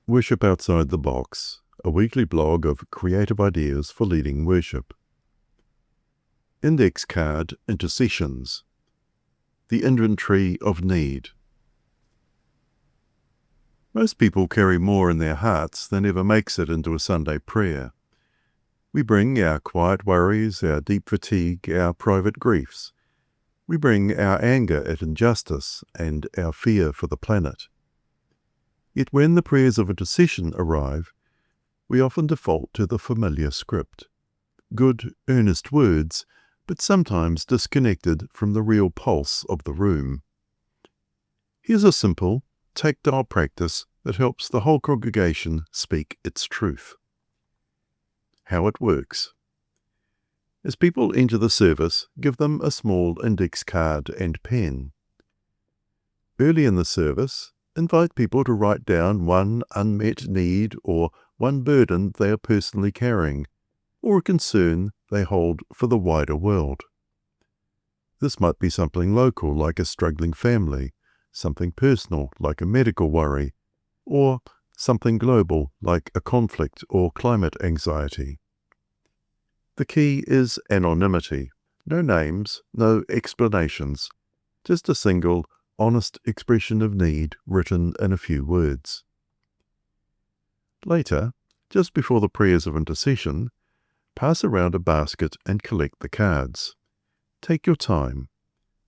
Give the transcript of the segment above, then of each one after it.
Worship Outside the Box, a weekly blog of creative ideas for leading worship. Index card Intercessions, the inventory of need. Most people carry more in their hearts than ever makes it into a Sunday prayer. We bring our quiet worries, our deep fatigue, our private griefs. We bring our anger at injustice and our fear for the planet. Yet when the prayers of intercession arrive, we often default to the familiar script. Good, earnest words, but sometimes disconnected from the real pulse of the room. Here's a simple, tactile practice that helps the whole congregation speak its truth. How it works. As people enter the service, give them a small index card and pen. Early in the service, invite people to write down one unmet need or one burden they are personally carrying, or a concern they hold for the wider world. This might be something local like a struggling family, something personal like a medical worry, or something global like a conflict or climate anxiety. The key is anonymity. No names, no explanations, just a single, honest expression of need written in a few words. Later, just before the prayers of intercession, pass around a basket and collect the cards. Take your time.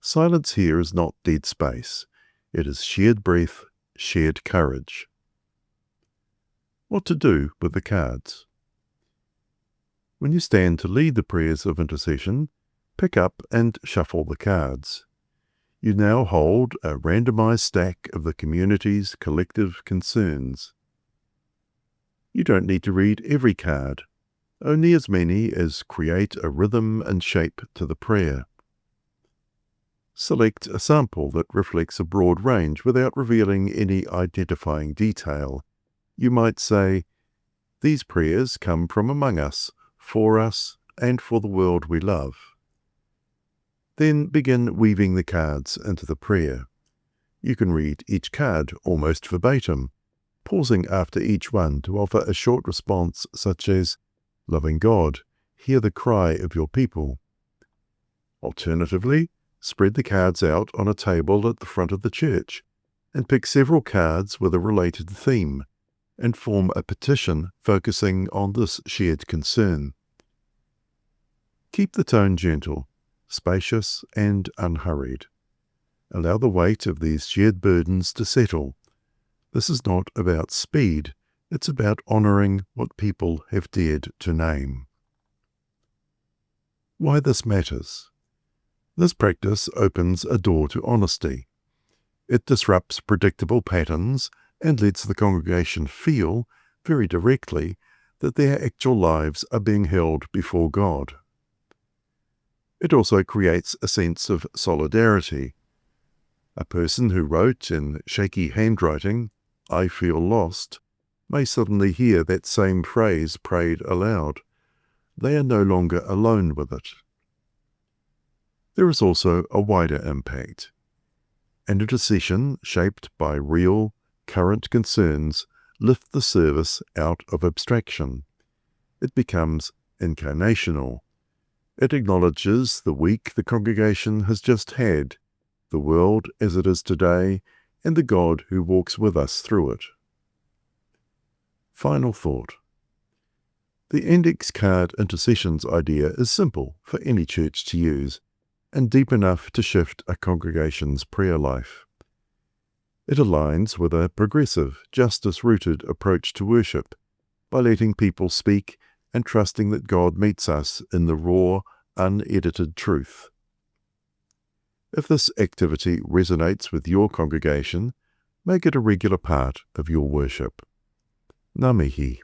Silence here is not dead space. It is shared breath, shared courage. What to do with the cards? When you stand to lead the prayers of intercession, pick up and shuffle the cards. You now hold a randomized stack of the community's collective concerns. You don't need to read every card, only as many as create a rhythm and shape to the prayer. Select a sample that reflects a broad range without revealing any identifying detail. You might say, "These prayers come from among us, for us, and for the world we love." Then begin weaving the cards into the prayer. You can read each card almost verbatim, pausing after each one to offer a short response such as, "Loving God, hear the cry of your people." Alternatively, spread the cards out on a table at the front of the church and pick several cards with a related theme and form a petition focusing on this shared concern. Keep the tone gentle, spacious and unhurried. Allow the weight of these shared burdens to settle. This is not about speed, it's about honouring what people have dared to name. Why this matters? This practice opens a door to honesty. It disrupts predictable patterns and lets the congregation feel, very directly, that their actual lives are being held before God. It also creates a sense of solidarity. A person who wrote in shaky handwriting, "I feel lost," may suddenly hear that same phrase prayed aloud. They are no longer alone with it. There is also a wider impact. An intercession shaped by real, current concerns lift the service out of abstraction. It becomes incarnational. It acknowledges the week the congregation has just had, the world as it is today, and the God who walks with us through it. Final thought. The index card intercessions idea is simple for any church to use, and deep enough to shift a congregation's prayer life. It aligns with a progressive, justice-rooted approach to worship by letting people speak and trusting that God meets us in the raw, unedited truth. If this activity resonates with your congregation, make it a regular part of your worship. Ngā mihi.